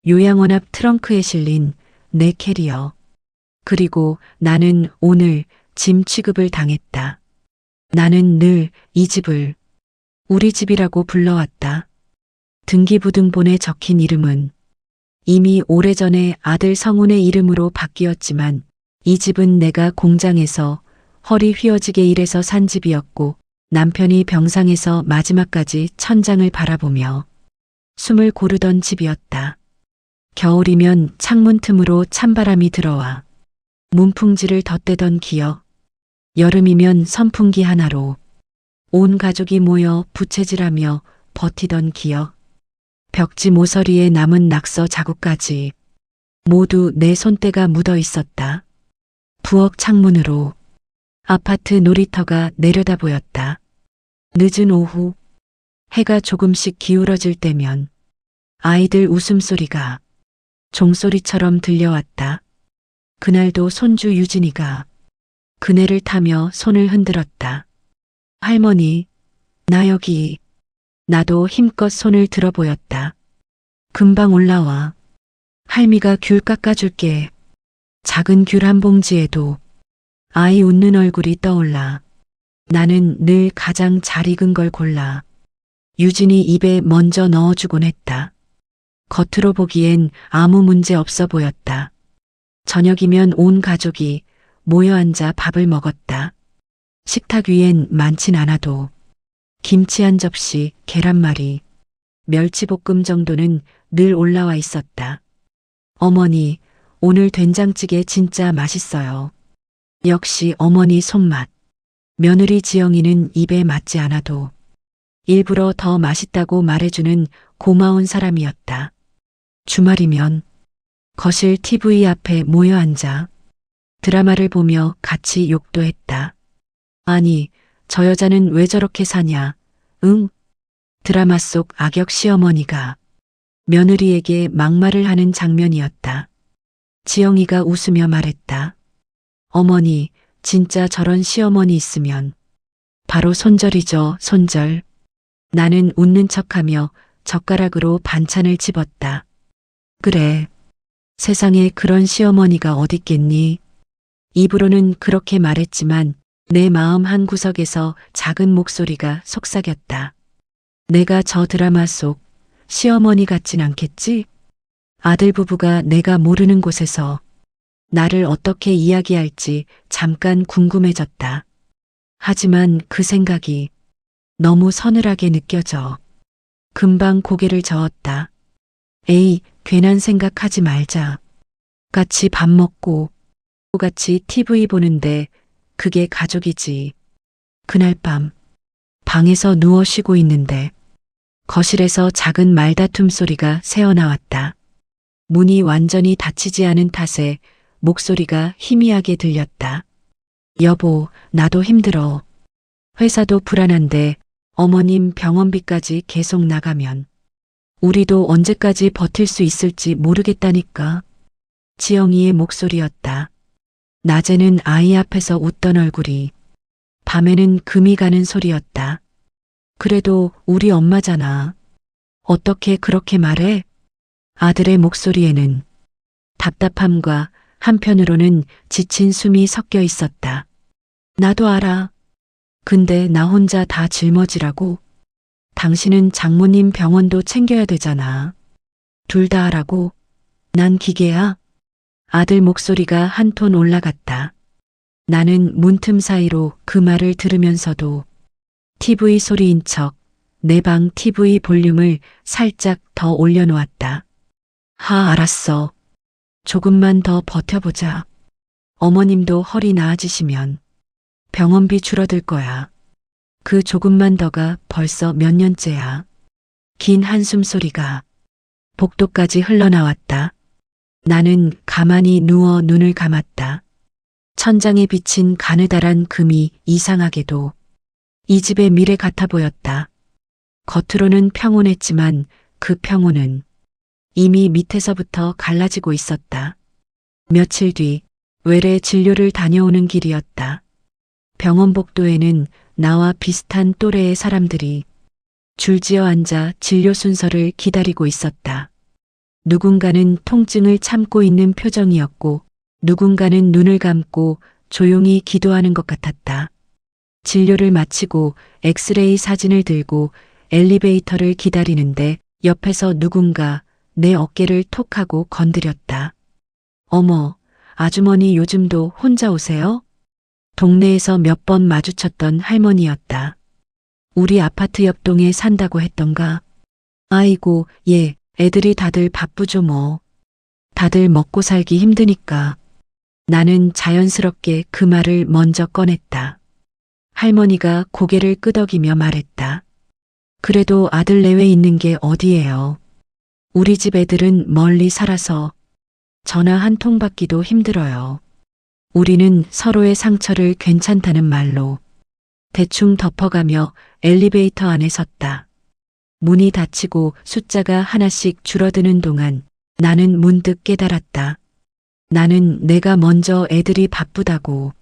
요양원 앞 트렁크에 실린 내 캐리어. 그리고 나는 오늘 짐 취급을 당했다. 나는 늘 이 집을 우리 집이라고 불러왔다. 등기부등본에 적힌 이름은 이미 오래전에 아들 성훈의 이름으로 바뀌었지만 이 집은 내가 공장에서 허리 휘어지게 일해서 산 집이었고 남편이 병상에서 마지막까지 천장을 바라보며 숨을 고르던 집이었다. 겨울이면 창문 틈으로 찬바람이 들어와 문풍지를 덧대던 기억. 여름이면 선풍기 하나로 온 가족이 모여 부채질하며 버티던 기억. 벽지 모서리에 남은 낙서 자국까지 모두 내 손때가 묻어 있었다. 부엌 창문으로 아파트 놀이터가 내려다 보였다. 늦은 오후 해가 조금씩 기울어질 때면 아이들 웃음소리가 종소리처럼 들려왔다. 그날도 손주 유진이가 그네를 타며 손을 흔들었다. 할머니, 나 여기. 나도 힘껏 손을 들어 보였다. 금방 올라와. 할미가 귤 깎아줄게. 작은 귤 한 봉지에도 아이 웃는 얼굴이 떠올라. 나는 늘 가장 잘 익은 걸 골라 유진이 입에 먼저 넣어주곤 했다. 겉으로 보기엔 아무 문제 없어 보였다. 저녁이면 온 가족이 모여 앉아 밥을 먹었다. 식탁 위엔 많진 않아도 김치 한 접시, 계란말이, 멸치볶음 정도는 늘 올라와 있었다. 어머니, 오늘 된장찌개 진짜 맛있어요. 역시 어머니 손맛. 며느리 지영이는 입에 맞지 않아도 일부러 더 맛있다고 말해주는 고마운 사람이었다. 주말이면 거실 TV 앞에 모여 앉아 드라마를 보며 같이 욕도 했다. 아니, 저 여자는 왜 저렇게 사냐? 응? 드라마 속 악역 시어머니가 며느리에게 막말을 하는 장면이었다. 지영이가 웃으며 말했다. 어머니, 진짜 저런 시어머니 있으면 바로 손절이죠, 손절. 나는 웃는 척하며 젓가락으로 반찬을 집었다. 그래, 세상에 그런 시어머니가 어딨겠니? 입으로는 그렇게 말했지만 내 마음 한구석에서 작은 목소리가 속삭였다. 내가 저 드라마 속 시어머니 같진 않겠지? 아들 부부가 내가 모르는 곳에서 나를 어떻게 이야기할지 잠깐 궁금해졌다. 하지만 그 생각이 너무 서늘하게 느껴져. 금방 고개를 저었다. 에이, 괜한 생각하지 말자. 같이 밥 먹고 같이 TV 보는데 그게 가족이지. 그날 밤 방에서 누워 쉬고 있는데 거실에서 작은 말다툼 소리가 새어나왔다. 문이 완전히 닫히지 않은 탓에 목소리가 희미하게 들렸다. 여보, 나도 힘들어. 회사도 불안한데 어머님 병원비까지 계속 나가면 우리도 언제까지 버틸 수 있을지 모르겠다니까. 지영이의 목소리였다. 낮에는 아이 앞에서 웃던 얼굴이 밤에는 금이 가는 소리였다. 그래도 우리 엄마잖아. 어떻게 그렇게 말해? 아들의 목소리에는 답답함과 한편으로는 지친 숨이 섞여 있었다. 나도 알아. 근데 나 혼자 다 짊어지라고? 당신은 장모님 병원도 챙겨야 되잖아. 둘 다 하라고? 난 기계야? 아들 목소리가 한 톤 올라갔다. 나는 문틈 사이로 그 말을 들으면서도 TV 소리인 척 내 방 TV 볼륨을 살짝 더 올려놓았다. 알았어. 조금만 더 버텨보자. 어머님도 허리 나아지시면 병원비 줄어들 거야. 그 조금만 더가 벌써 몇 년째야. 긴 한숨 소리가 복도까지 흘러나왔다. 나는 가만히 누워 눈을 감았다. 천장에 비친 가느다란 금이 이상하게도 이 집의 미래 같아 보였다. 겉으로는 평온했지만 그 평온은 이미 밑에서부터 갈라지고 있었다. 며칠 뒤 외래 진료를 다녀오는 길이었다. 병원 복도에는 나와 비슷한 또래의 사람들이 줄지어 앉아 진료 순서를 기다리고 있었다. 누군가는 통증을 참고 있는 표정이었고 누군가는 눈을 감고 조용히 기도하는 것 같았다. 진료를 마치고 엑스레이 사진을 들고 엘리베이터를 기다리는데 옆에서 누군가 내 어깨를 톡 하고 건드렸다. 어머, 아주머니 요즘도 혼자 오세요? 동네에서 몇 번 마주쳤던 할머니였다. 우리 아파트 옆동에 산다고 했던가? 아이고, 예, 애들이 다들 바쁘죠 뭐. 다들 먹고 살기 힘드니까. 나는 자연스럽게 그 말을 먼저 꺼냈다. 할머니가 고개를 끄덕이며 말했다. 그래도 아들 내외 있는 게 어디예요. 우리 집 애들은 멀리 살아서 전화 한 통 받기도 힘들어요. 우리는 서로의 상처를 괜찮다는 말로 대충 덮어가며 엘리베이터 안에 섰다. 문이 닫히고 숫자가 하나씩 줄어드는 동안 나는 문득 깨달았다. 나는 내가 먼저 애들이 바쁘다고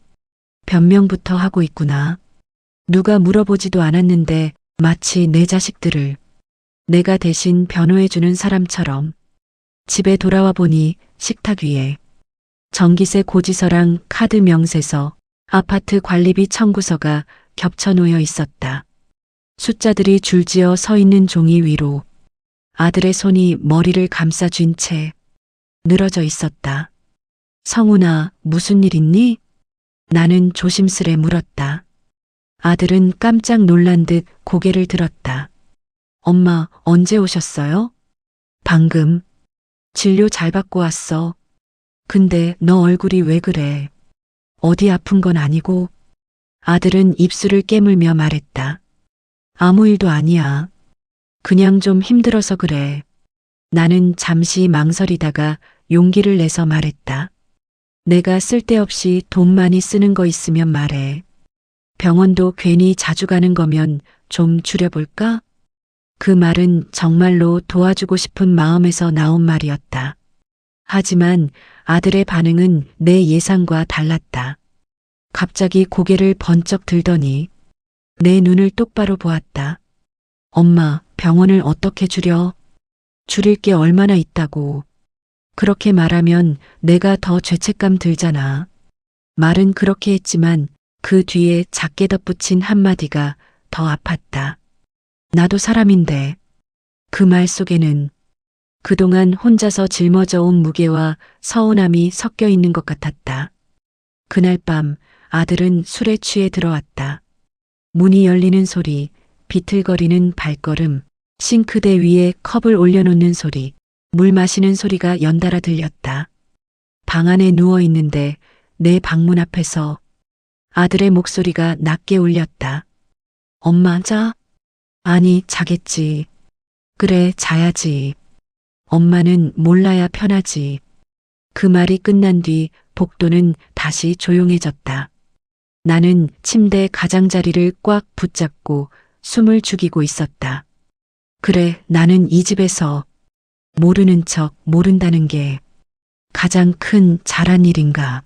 변명부터 하고 있구나. 누가 물어보지도 않았는데 마치 내 자식들을 내가 대신 변호해주는 사람처럼. 집에 돌아와 보니 식탁 위에 전기세 고지서랑 카드 명세서, 아파트 관리비 청구서가 겹쳐 놓여 있었다. 숫자들이 줄지어 서 있는 종이 위로 아들의 손이 머리를 감싸쥔 채 늘어져 있었다. 성훈아, 무슨 일 있니? 나는 조심스레 물었다. 아들은 깜짝 놀란 듯 고개를 들었다. 엄마, 언제 오셨어요? 방금. 진료 잘 받고 왔어. 근데 너 얼굴이 왜 그래? 어디 아픈 건 아니고? 아들은 입술을 깨물며 말했다. 아무 일도 아니야. 그냥 좀 힘들어서 그래. 나는 잠시 망설이다가 용기를 내서 말했다. 내가 쓸데없이 돈 많이 쓰는 거 있으면 말해. 병원도 괜히 자주 가는 거면 좀 줄여볼까? 그 말은 정말로 도와주고 싶은 마음에서 나온 말이었다. 하지만 아들의 반응은 내 예상과 달랐다. 갑자기 고개를 번쩍 들더니 내 눈을 똑바로 보았다. 엄마, 병원을 어떻게 줄여? 줄일 게 얼마나 있다고. 그렇게 말하면 내가 더 죄책감 들잖아. 말은 그렇게 했지만 그 뒤에 작게 덧붙인 한마디가 더 아팠다. 나도 사람인데. 그 말 속에는 그동안 혼자서 짊어져 온 무게와 서운함이 섞여 있는 것 같았다. 그날 밤 아들은 술에 취해 들어왔다. 문이 열리는 소리, 비틀거리는 발걸음, 싱크대 위에 컵을 올려놓는 소리, 물 마시는 소리가 연달아 들렸다. 방 안에 누워 있는데 내 방문 앞에서 아들의 목소리가 낮게 울렸다. 엄마 자? 아니, 자겠지. 그래, 자야지. 엄마는 몰라야 편하지. 그 말이 끝난 뒤 복도는 다시 조용해졌다. 나는 침대 가장자리를 꽉 붙잡고 숨을 죽이고 있었다. 그래, 나는 이 집에서 모르는 척 모른다는 게 가장 큰 잘한 일인가.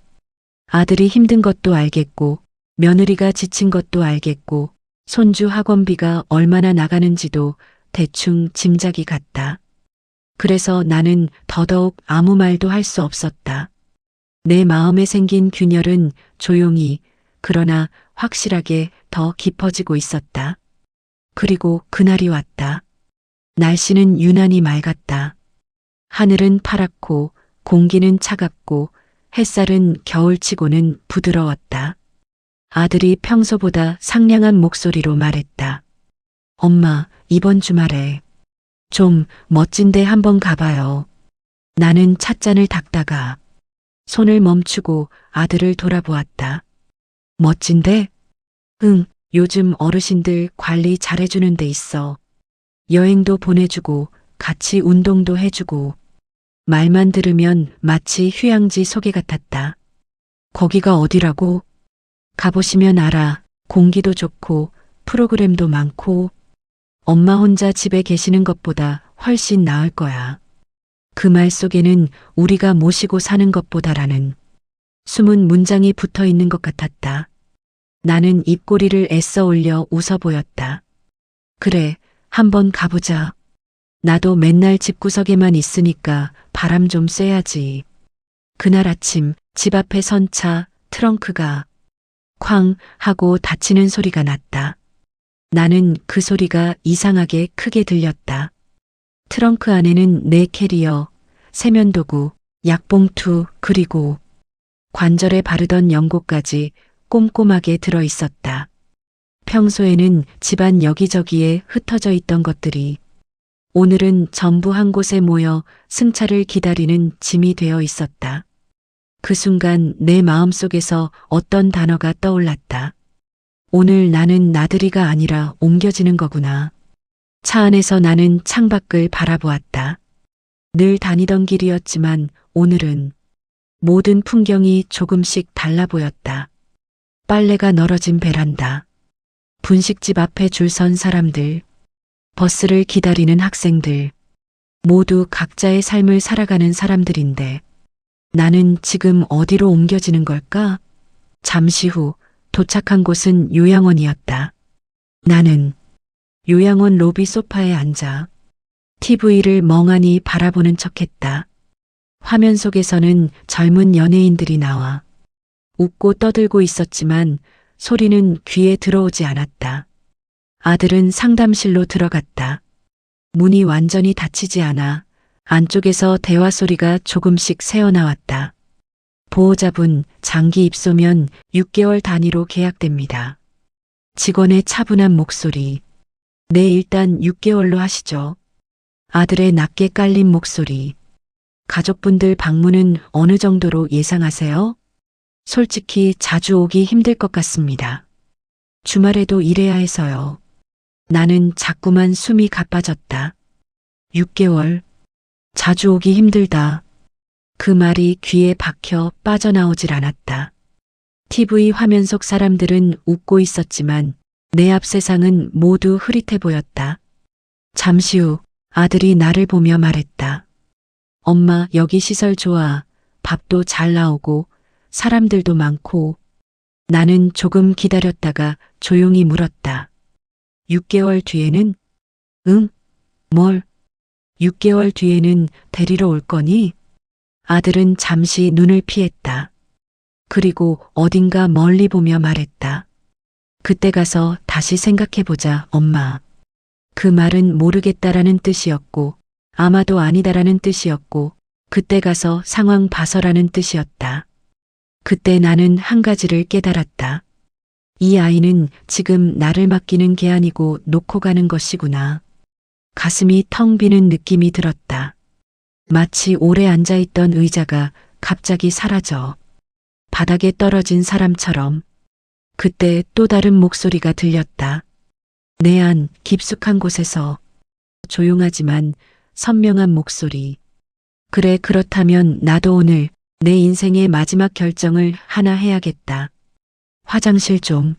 아들이 힘든 것도 알겠고, 며느리가 지친 것도 알겠고, 손주 학원비가 얼마나 나가는지도 대충 짐작이 갔다. 그래서 나는 더더욱 아무 말도 할 수 없었다. 내 마음에 생긴 균열은 조용히, 그러나 확실하게 더 깊어지고 있었다. 그리고 그날이 왔다. 날씨는 유난히 맑았다. 하늘은 파랗고 공기는 차갑고 햇살은 겨울치고는 부드러웠다. 아들이 평소보다 상냥한 목소리로 말했다. 엄마, 이번 주말에 좀 멋진 데 한번 가봐요. 나는 찻잔을 닦다가 손을 멈추고 아들을 돌아보았다. 멋진데? 응, 요즘 어르신들 관리 잘해주는 데 있어. 여행도 보내주고 같이 운동도 해주고. 말만 들으면 마치 휴양지 소개 같았다. 거기가 어디라고? 가보시면 알아. 공기도 좋고 프로그램도 많고. 엄마 혼자 집에 계시는 것보다 훨씬 나을 거야. 그 말 속에는 우리가 모시고 사는 것보다라는 숨은 문장이 붙어 있는 것 같았다. 나는 입꼬리를 애써 올려 웃어 보였다. 그래, 한번 가보자. 나도 맨날 집구석에만 있으니까 바람 좀 쐬야지. 그날 아침 집 앞에 선 차 트렁크가 쾅 하고 닫히는 소리가 났다. 나는 그 소리가 이상하게 크게 들렸다. 트렁크 안에는 내 캐리어, 세면도구, 약봉투, 그리고 관절에 바르던 연고까지 꼼꼼하게 들어 있었다. 평소에는 집안 여기저기에 흩어져 있던 것들이 오늘은 전부 한 곳에 모여 승차를 기다리는 짐이 되어 있었다. 그 순간 내 마음속에서 어떤 단어가 떠올랐다. 오늘 나는 나들이가 아니라 옮겨지는 거구나. 차 안에서 나는 창밖을 바라보았다. 늘 다니던 길이었지만 오늘은 모든 풍경이 조금씩 달라 보였다. 빨래가 널어진 베란다. 분식집 앞에 줄 선 사람들. 버스를 기다리는 학생들. 모두 각자의 삶을 살아가는 사람들인데 나는 지금 어디로 옮겨지는 걸까? 잠시 후 도착한 곳은 요양원이었다. 나는 요양원 로비 소파에 앉아 TV를 멍하니 바라보는 척했다. 화면 속에서는 젊은 연예인들이 나와 웃고 떠들고 있었지만 소리는 귀에 들어오지 않았다. 아들은 상담실로 들어갔다. 문이 완전히 닫히지 않아 안쪽에서 대화 소리가 조금씩 새어나왔다. 보호자분, 장기 입소면 6개월 단위로 계약됩니다. 직원의 차분한 목소리. 네, 일단 6개월로 하시죠. 아들의 낮게 깔린 목소리. 가족분들 방문은 어느 정도로 예상하세요? 솔직히 자주 오기 힘들 것 같습니다. 주말에도 일해야 해서요. 나는 자꾸만 숨이 가빠졌다. 6개월. 자주 오기 힘들다. 그 말이 귀에 박혀 빠져나오질 않았다. TV 화면 속 사람들은 웃고 있었지만 내 앞 세상은 모두 흐릿해 보였다. 잠시 후 아들이 나를 보며 말했다. 엄마, 여기 시설 좋아. 밥도 잘 나오고 사람들도 많고. 나는 조금 기다렸다가 조용히 물었다. 6개월 뒤에는? 응? 뭘? 6개월 뒤에는 데리러 올 거니? 아들은 잠시 눈을 피했다. 그리고 어딘가 멀리 보며 말했다. 그때 가서 다시 생각해보자, 엄마. 그 말은 모르겠다라는 뜻이었고, 아마도 아니다라는 뜻이었고, 그때 가서 상황 봐서라는 뜻이었다. 그때 나는 한 가지를 깨달았다. 이 아이는 지금 나를 맡기는 게 아니고 놓고 가는 것이구나. 가슴이 텅 비는 느낌이 들었다. 마치 오래 앉아있던 의자가 갑자기 사라져 바닥에 떨어진 사람처럼. 그때 또 다른 목소리가 들렸다. 내 안 깊숙한 곳에서 조용하지만 선명한 목소리. 그래, 그렇다면 나도 오늘 내 인생의 마지막 결정을 하나 해야겠다. 화장실 좀.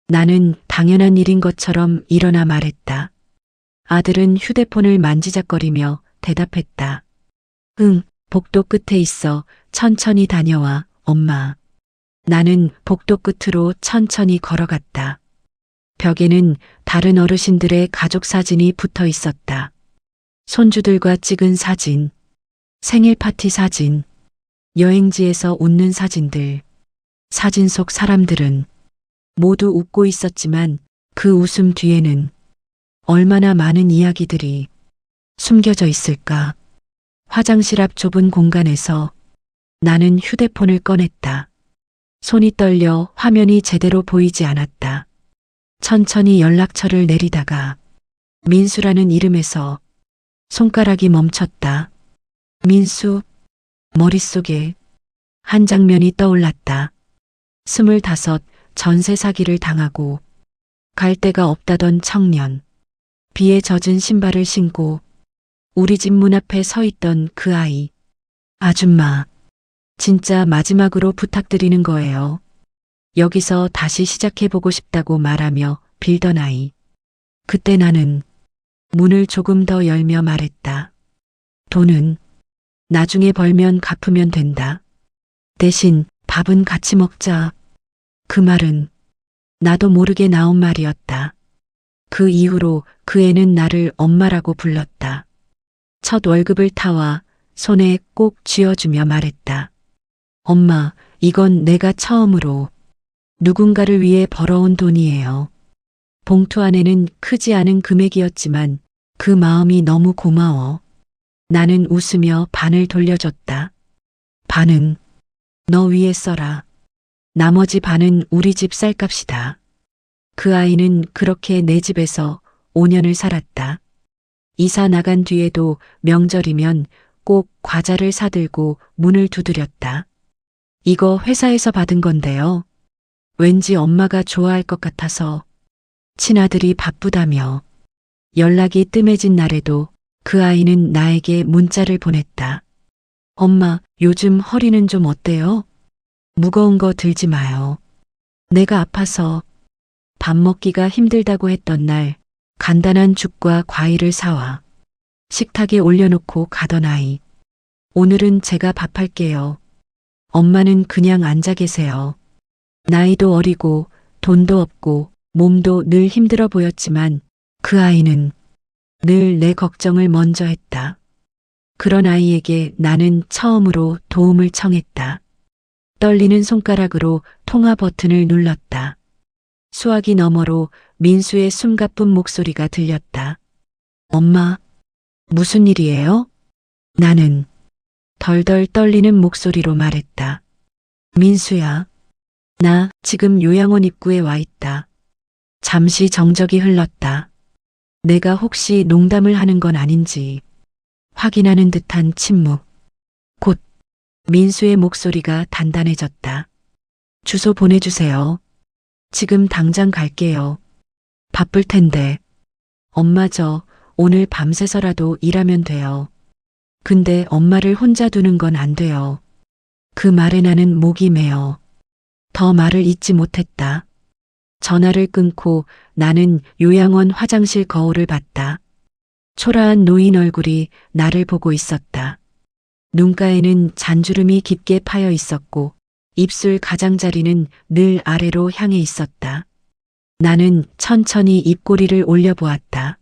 나는 당연한 일인 것처럼 일어나 말했다. 아들은 휴대폰을 만지작거리며 대답했다. 응, 복도 끝에 있어. 천천히 다녀와, 엄마. 나는 복도 끝으로 천천히 걸어갔다. 벽에는 다른 어르신들의 가족 사진이 붙어 있었다. 손주들과 찍은 사진, 생일 파티 사진, 여행지에서 웃는 사진들. 사진 속 사람들은 모두 웃고 있었지만 그 웃음 뒤에는 얼마나 많은 이야기들이 숨겨져 있을까. 화장실 앞 좁은 공간에서 나는 휴대폰을 꺼냈다. 손이 떨려 화면이 제대로 보이지 않았다. 천천히 연락처를 내리다가 민수라는 이름에서 손가락이 멈췄다. 민수. 머릿속에 한 장면이 떠올랐다. 25, 전세 사기를 당하고 갈 데가 없다던 청년. 비에 젖은 신발을 신고 우리 집 문 앞에 서 있던 그 아이. 아줌마, 진짜 마지막으로 부탁드리는 거예요. 여기서 다시 시작해보고 싶다고 말하며 빌던 아이. 그때 나는 문을 조금 더 열며 말했다. 돈은 나중에 벌면 갚으면 된다. 대신 밥은 같이 먹자. 그 말은 나도 모르게 나온 말이었다. 그 이후로 그 애는 나를 엄마라고 불렀다. 첫 월급을 타와 손에 꼭 쥐어주며 말했다. 엄마, 이건 내가 처음으로 누군가를 위해 벌어온 돈이에요. 봉투 안에는 크지 않은 금액이었지만 그 마음이 너무 고마워. 나는 웃으며 반을 돌려줬다. 반은 너 위에 써라. 나머지 반은 우리 집 쌀값이다. 그 아이는 그렇게 내 집에서 5년을 살았다. 이사 나간 뒤에도 명절이면 꼭 과자를 사들고 문을 두드렸다. 이거 회사에서 받은 건데요. 왠지 엄마가 좋아할 것 같아서. 친아들이 바쁘다며. 연락이 뜸해진 날에도 그 아이는 나에게 문자를 보냈다. 엄마, 요즘 허리는 좀 어때요? 무거운 거 들지 마요. 내가 아파서 밥 먹기가 힘들다고 했던 날 간단한 죽과 과일을 사와 식탁에 올려놓고 가던 아이. 오늘은 제가 밥할게요. 엄마는 그냥 앉아 계세요. 나이도 어리고 돈도 없고 몸도 늘 힘들어 보였지만 그 아이는 늘 내 걱정을 먼저 했다. 그런 아이에게 나는 처음으로 도움을 청했다. 떨리는 손가락으로 통화 버튼을 눌렀다. 수화기 너머로 민수의 숨가쁜 목소리가 들렸다. 엄마, 무슨 일이에요? 나는 덜덜 떨리는 목소리로 말했다. 민수야, 나 지금 요양원 입구에 와 있다. 잠시 정적이 흘렀다. 내가 혹시 농담을 하는 건 아닌지 확인하는 듯한 침묵. 곧 민수의 목소리가 단단해졌다. 주소 보내주세요. 지금 당장 갈게요. 바쁠 텐데. 엄마 저 오늘 밤새서라도 일하면 돼요. 근데 엄마를 혼자 두는 건 안 돼요. 그 말에 나는 목이 메어 더 말을 잇지 못했다. 전화를 끊고 나는 요양원 화장실 거울을 봤다. 초라한 노인 얼굴이 나를 보고 있었다. 눈가에는 잔주름이 깊게 파여 있었고 입술 가장자리는 늘 아래로 향해 있었다. 나는 천천히 입꼬리를 올려보았다.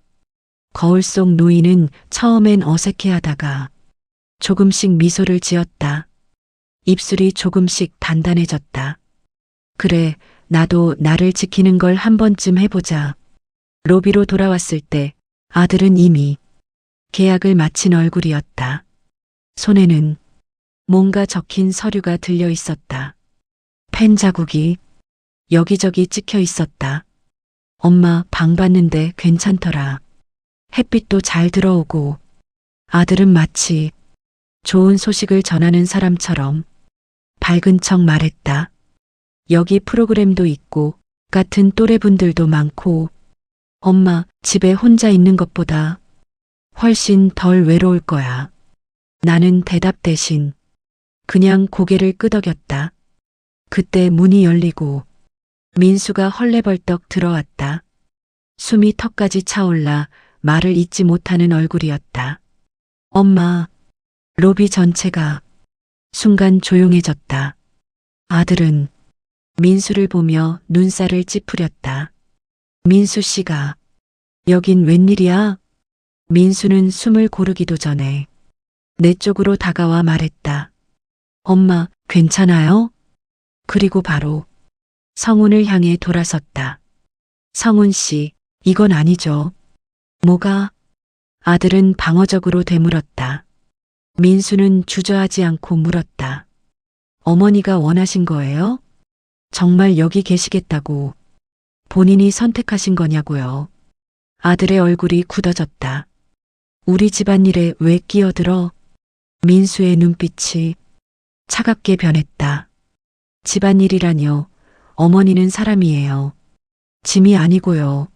거울 속 노인은 처음엔 어색해하다가 조금씩 미소를 지었다. 입술이 조금씩 단단해졌다. 그래, 나도 나를 지키는 걸 한 번쯤 해보자. 로비로 돌아왔을 때 아들은 이미 계약을 마친 얼굴이었다. 손에는 뭔가 적힌 서류가 들려 있었다. 펜 자국이 여기저기 찍혀 있었다. 엄마 방 봤는데 괜찮더라. 햇빛도 잘 들어오고. 아들은 마치 좋은 소식을 전하는 사람처럼 밝은 척 말했다. 여기 프로그램도 있고 같은 또래분들도 많고 엄마 집에 혼자 있는 것보다 훨씬 덜 외로울 거야. 나는 대답 대신 그냥 고개를 끄덕였다. 그때 문이 열리고 민수가 헐레벌떡 들어왔다. 숨이 턱까지 차올라 말을 잇지 못하는 얼굴이었다. 엄마, 로비 전체가 순간 조용해졌다. 아들은 민수를 보며 눈살을 찌푸렸다. 민수 씨가 여긴 웬일이야? 민수는 숨을 고르기도 전에 내 쪽으로 다가와 말했다. 엄마, 괜찮아요? 그리고 바로 성훈을 향해 돌아섰다. 성훈 씨, 이건 아니죠. 뭐가? 아들은 방어적으로 되물었다. 민수는 주저하지 않고 물었다. 어머니가 원하신 거예요? 정말 여기 계시겠다고 본인이 선택하신 거냐고요. 아들의 얼굴이 굳어졌다. 우리 집안일에 왜 끼어들어? 민수의 눈빛이 차갑게 변했다. 집안일이라뇨. 어머니는 사람이에요. 짐이 아니고요.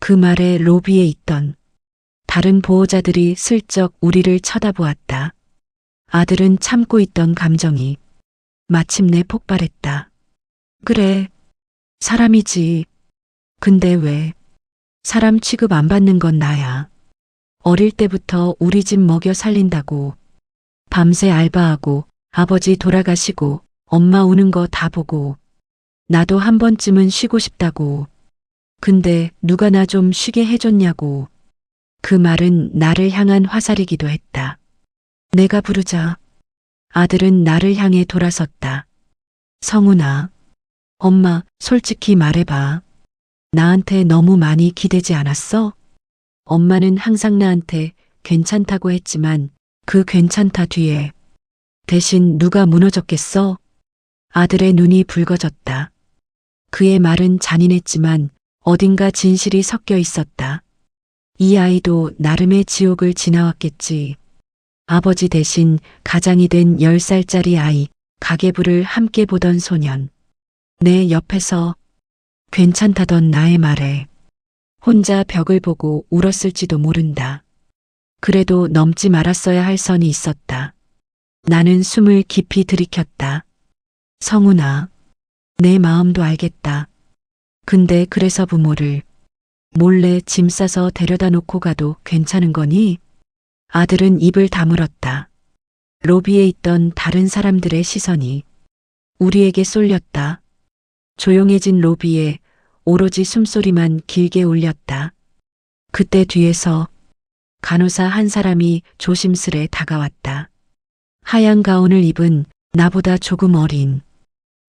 그 말에 로비에 있던 다른 보호자들이 슬쩍 우리를 쳐다보았다. 아들은 참고 있던 감정이 마침내 폭발했다. 그래, 사람이지. 근데 왜 사람 취급 안 받는 건 나야. 어릴 때부터 우리 집 먹여 살린다고 밤새 알바하고 아버지 돌아가시고 엄마 우는 거 다 보고 나도 한 번쯤은 쉬고 싶다고. 근데 누가 나 좀 쉬게 해줬냐고. 그 말은 나를 향한 화살이기도 했다. 내가 부르자 아들은 나를 향해 돌아섰다. 성훈아, 엄마, 솔직히 말해봐. 나한테 너무 많이 기대지 않았어? 엄마는 항상 나한테 괜찮다고 했지만 그 괜찮다 뒤에 대신 누가 무너졌겠어? 아들의 눈이 붉어졌다. 그의 말은 잔인했지만 어딘가 진실이 섞여 있었다. 이 아이도 나름의 지옥을 지나왔겠지. 아버지 대신 가장이 된 10살짜리 아이, 가계부를 함께 보던 소년. 내 옆에서 괜찮다던 나의 말에 혼자 벽을 보고 울었을지도 모른다. 그래도 넘지 말았어야 할 선이 있었다. 나는 숨을 깊이 들이켰다. 성훈아, 내 마음도 알겠다. 근데 그래서 부모를 몰래 짐 싸서 데려다 놓고 가도 괜찮은 거니? 아들은 입을 다물었다. 로비에 있던 다른 사람들의 시선이 우리에게 쏠렸다. 조용해진 로비에 오로지 숨소리만 길게 울렸다. 그때 뒤에서 간호사 한 사람이 조심스레 다가왔다. 하얀 가운을 입은 나보다 조금 어린,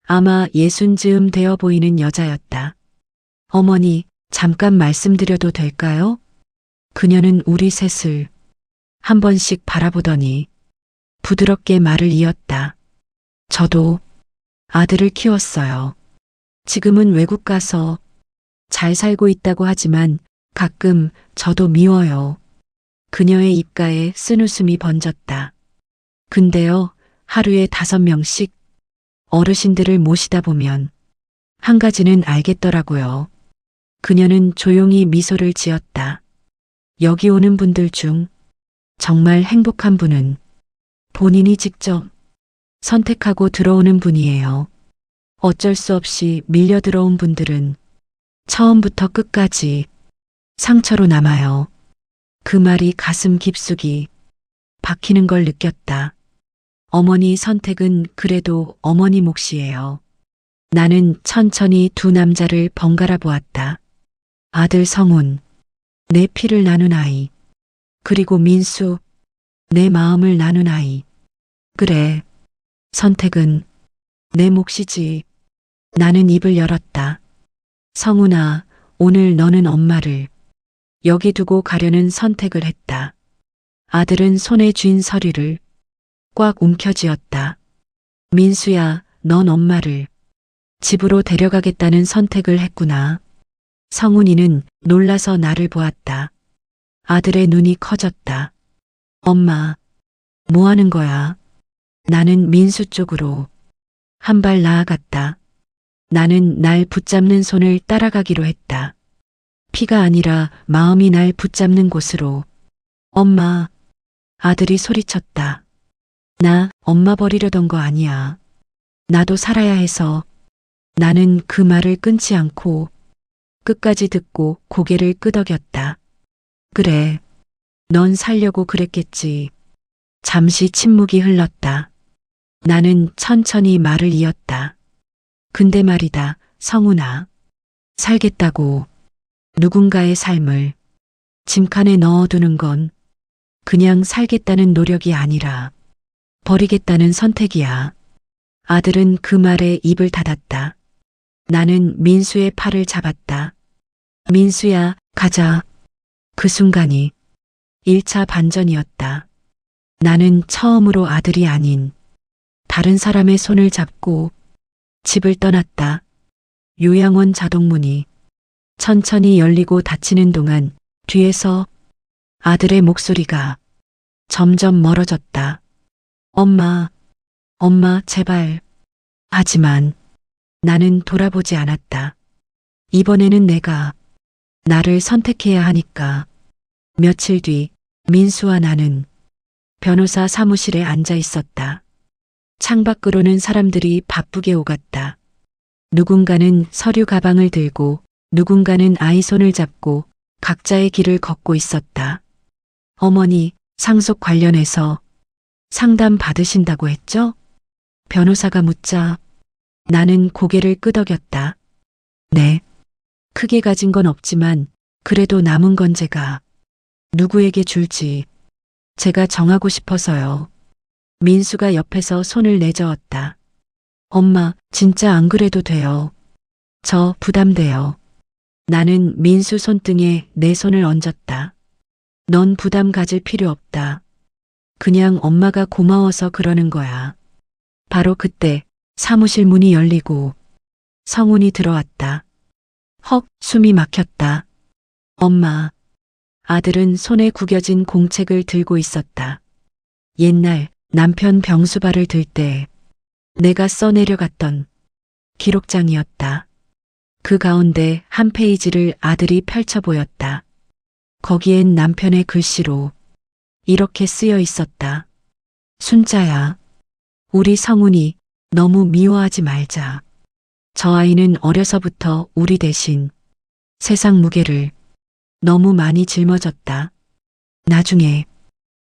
아마 60즈음 되어 보이는 여자였다. 어머니, 잠깐 말씀드려도 될까요? 그녀는 우리 셋을 한 번씩 바라보더니 부드럽게 말을 이었다. 저도 아들을 키웠어요. 지금은 외국 가서 잘 살고 있다고 하지만 가끔 저도 미워요. 그녀의 입가에 쓴웃음이 번졌다. 근데요, 하루에 5명씩 어르신들을 모시다 보면 한 가지는 알겠더라고요. 그녀는 조용히 미소를 지었다. 여기 오는 분들 중 정말 행복한 분은 본인이 직접 선택하고 들어오는 분이에요. 어쩔 수 없이 밀려 들어온 분들은 처음부터 끝까지 상처로 남아요. 그 말이 가슴 깊숙이 박히는 걸 느꼈다. 어머니 선택은 그래도 어머니 몫이에요. 나는 천천히 두 남자를 번갈아 보았다. 아들 성훈, 내 피를 나눈 아이. 그리고 민수, 내 마음을 나눈 아이. 그래, 선택은 내 몫이지. 나는 입을 열었다. 성훈아, 오늘 너는 엄마를 여기 두고 가려는 선택을 했다. 아들은 손에 쥔 서류를 꽉 움켜쥐었다. 민수야, 넌 엄마를 집으로 데려가겠다는 선택을 했구나. 성훈이는 놀라서 나를 보았다. 아들의 눈이 커졌다. 엄마, 뭐 하는 거야? 나는 민수 쪽으로 한 발 나아갔다. 나는 날 붙잡는 손을 따라가기로 했다. 피가 아니라 마음이 날 붙잡는 곳으로. 엄마, 아들이 소리쳤다. 나 엄마 버리려던 거 아니야. 나도 살아야 해서. 나는 그 말을 끊지 않고 끝까지 듣고 고개를 끄덕였다. 그래, 넌 살려고 그랬겠지. 잠시 침묵이 흘렀다. 나는 천천히 말을 이었다. 근데 말이다, 성훈아. 살겠다고 누군가의 삶을 짐칸에 넣어두는 건 그냥 살겠다는 노력이 아니라 버리겠다는 선택이야. 아들은 그 말에 입을 닫았다. 나는 민수의 팔을 잡았다. 민수야, 가자. 그 순간이 1차 반전이었다. 나는 처음으로 아들이 아닌 다른 사람의 손을 잡고 집을 떠났다. 요양원 자동문이 천천히 열리고 닫히는 동안 뒤에서 아들의 목소리가 점점 멀어졌다. 엄마, 엄마, 제발. 하지만 나는 돌아보지 않았다. 이번에는 내가 나를 선택해야 하니까. 며칠 뒤 민수와 나는 변호사 사무실에 앉아 있었다. 창밖으로는 사람들이 바쁘게 오갔다. 누군가는 서류 가방을 들고 누군가는 아이 손을 잡고 각자의 길을 걷고 있었다. 어머니, 상속 관련해서 상담 받으신다고 했죠? 변호사가 묻자 나는 고개를 끄덕였다. 네. 크게 가진 건 없지만 그래도 남은 건 제가 누구에게 줄지 제가 정하고 싶어서요. 민수가 옆에서 손을 내저었다. 엄마, 진짜 안 그래도 돼요. 저 부담돼요. 나는 민수 손등에 내 손을 얹었다. 넌 부담 가질 필요 없다. 그냥 엄마가 고마워서 그러는 거야. 바로 그때 사무실 문이 열리고 성훈이 들어왔다. 헉, 숨이 막혔다. 엄마. 아들은 손에 구겨진 공책을 들고 있었다. 옛날 남편 병수발을 들 때 내가 써내려갔던 기록장이었다. 그 가운데 한 페이지를 아들이 펼쳐 보였다. 거기엔 남편의 글씨로 이렇게 쓰여 있었다. 순자야, 우리 성훈이 너무 미워하지 말자. 저 아이는 어려서부터 우리 대신 세상 무게를 너무 많이 짊어졌다. 나중에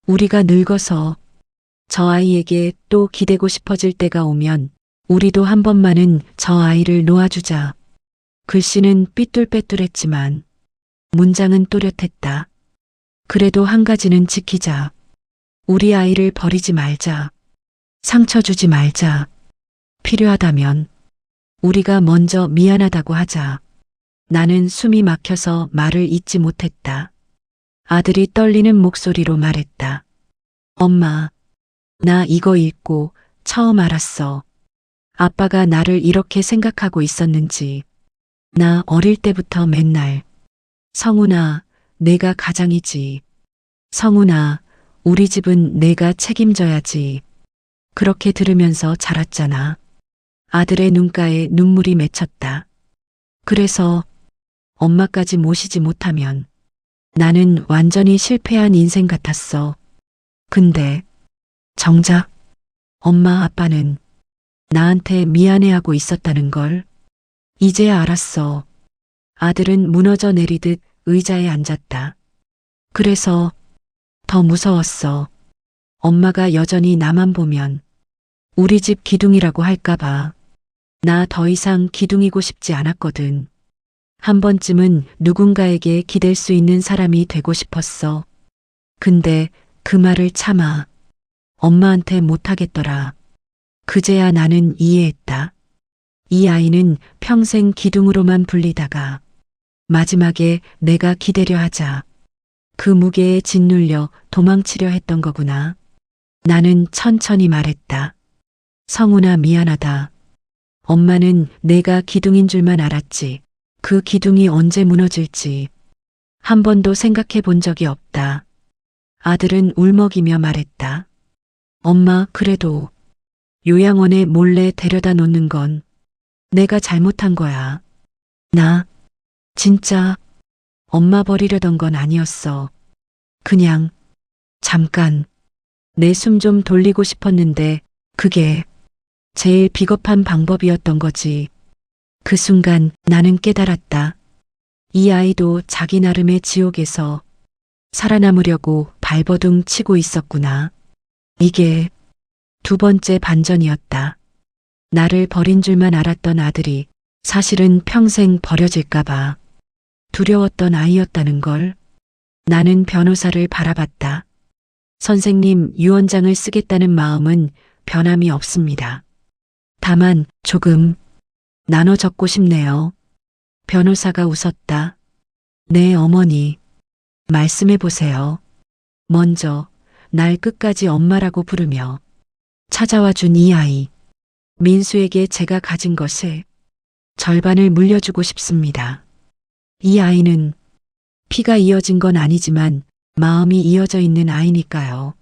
우리가 늙어서 저 아이에게 또 기대고 싶어질 때가 오면 우리도 한 번만은 저 아이를 놓아주자. 글씨는 삐뚤빼뚤했지만 문장은 또렷했다. 그래도 한 가지는 지키자. 우리 아이를 버리지 말자. 상처 주지 말자. 필요하다면 우리가 먼저 미안하다고 하자. 나는 숨이 막혀서 말을 잇지 못했다. 아들이 떨리는 목소리로 말했다. 엄마, 나 이거 읽고 처음 알았어. 아빠가 나를 이렇게 생각하고 있었는지. 나 어릴 때부터 맨날 성훈아, 내가 가장이지. 성훈아, 우리 집은 내가 책임져야지. 그렇게 들으면서 자랐잖아. 아들의 눈가에 눈물이 맺혔다. 그래서 엄마까지 모시지 못하면 나는 완전히 실패한 인생 같았어. 근데 정작 엄마 아빠는 나한테 미안해하고 있었다는 걸 이제야 알았어. 아들은 무너져 내리듯 의자에 앉았다. 그래서 더 무서웠어. 엄마가 여전히 나만 보면 우리 집 기둥이라고 할까봐. 나 더 이상 기둥이고 싶지 않았거든. 한 번쯤은 누군가에게 기댈 수 있는 사람이 되고 싶었어. 근데 그 말을 참아 엄마한테 못하겠더라. 그제야 나는 이해했다. 이 아이는 평생 기둥으로만 불리다가 마지막에 내가 기대려 하자 그 무게에 짓눌려 도망치려 했던 거구나. 나는 천천히 말했다. 성훈아, 미안하다. 엄마는 내가 기둥인 줄만 알았지. 그 기둥이 언제 무너질지 한 번도 생각해 본 적이 없다. 아들은 울먹이며 말했다. 엄마, 그래도 요양원에 몰래 데려다 놓는 건 내가 잘못한 거야. 나 진짜 엄마 버리려던 건 아니었어. 그냥 잠깐 내 숨 좀 돌리고 싶었는데 그게 제일 비겁한 방법이었던 거지. 그 순간 나는 깨달았다. 이 아이도 자기 나름의 지옥에서 살아남으려고 발버둥 치고 있었구나. 이게 두 번째 반전이었다. 나를 버린 줄만 알았던 아들이 사실은 평생 버려질까봐 두려웠던 아이였다는 걸. 나는 변호사를 바라봤다. 선생님, 유언장을 쓰겠다는 마음은 변함이 없습니다. 다만 조금 나눠 적고 싶네요. 변호사가 웃었다. 네, 어머니. 말씀해 보세요. 먼저 날 끝까지 엄마라고 부르며 찾아와 준 이 아이. 민수에게 제가 가진 것의 절반을 물려주고 싶습니다. 이 아이는 피가 이어진 건 아니지만 마음이 이어져 있는 아이니까요.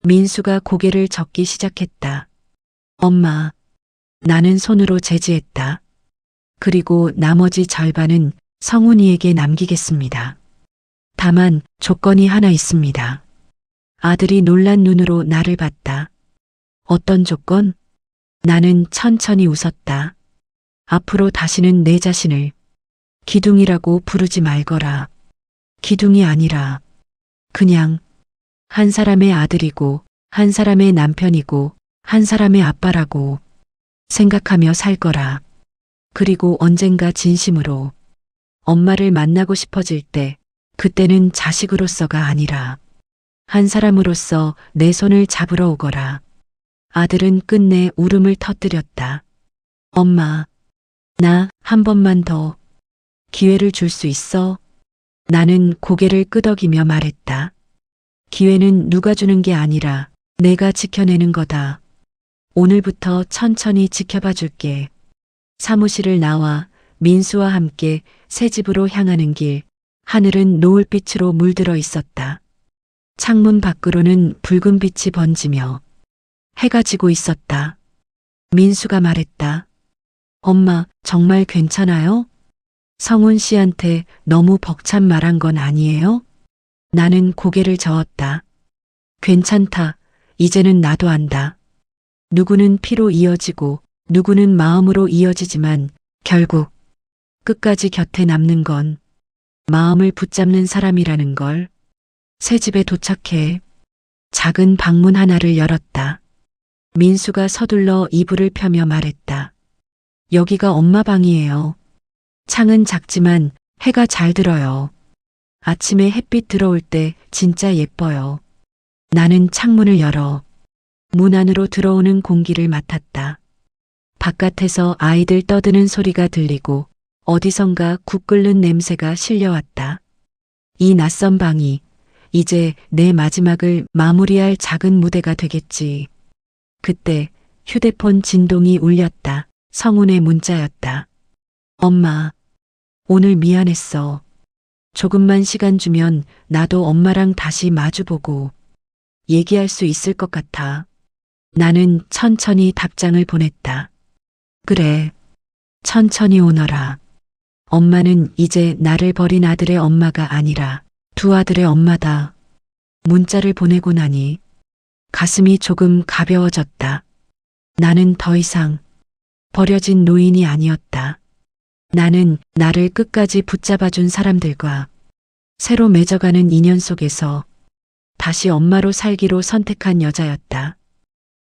민수가 고개를 젓기 시작했다. 엄마, 나는 손으로 제지했다. 그리고 나머지 절반은 성훈이에게 남기겠습니다. 다만 조건이 하나 있습니다. 아들이 놀란 눈으로 나를 봤다. 어떤 조건? 나는 천천히 웃었다. 앞으로 다시는 내 자신을 기둥이라고 부르지 말거라. 기둥이 아니라 그냥 한 사람의 아들이고 한 사람의 남편이고 한 사람의 아빠라고 생각하며 살 거라. 그리고 언젠가 진심으로 엄마를 만나고 싶어질 때 그때는 자식으로서가 아니라 한 사람으로서 내 손을 잡으러 오거라. 아들은 끝내 울음을 터뜨렸다. 엄마, 나 한 번만 더 기회를 줄 수 있어? 나는 고개를 끄덕이며 말했다. 기회는 누가 주는 게 아니라 내가 지켜내는 거다. 오늘부터 천천히 지켜봐 줄게. 사무실을 나와 민수와 함께 새 집으로 향하는 길, 하늘은 노을빛으로 물들어 있었다. 창문 밖으로는 붉은 빛이 번지며 해가 지고 있었다. 민수가 말했다. 엄마, 정말 괜찮아요? 성훈 씨한테 너무 벅찬 말한 건 아니에요? 나는 고개를 저었다. 괜찮다. 이제는 나도 안다. 누구는 피로 이어지고 누구는 마음으로 이어지지만 결국 끝까지 곁에 남는 건 마음을 붙잡는 사람이라는 걸. 새 집에 도착해 작은 방문 하나를 열었다. 민수가 서둘러 이불을 펴며 말했다. 여기가 엄마 방이에요. 창은 작지만 해가 잘 들어요. 아침에 햇빛 들어올 때 진짜 예뻐요. 나는 창문을 열어 문 안으로 들어오는 공기를 맡았다. 바깥에서 아이들 떠드는 소리가 들리고 어디선가 국 끓는 냄새가 실려왔다. 이 낯선 방이 이제 내 마지막을 마무리할 작은 무대가 되겠지. 그때 휴대폰 진동이 울렸다. 성훈의 문자였다. 엄마, 오늘 미안했어. 조금만 시간 주면 나도 엄마랑 다시 마주보고 얘기할 수 있을 것 같아. 나는 천천히 답장을 보냈다. 그래, 천천히 오너라. 엄마는 이제 나를 버린 아들의 엄마가 아니라 두 아들의 엄마다. 문자를 보내고 나니 가슴이 조금 가벼워졌다. 나는 더 이상 버려진 노인이 아니었다. 나는 나를 끝까지 붙잡아준 사람들과 새로 맺어가는 인연 속에서 다시 엄마로 살기로 선택한 여자였다.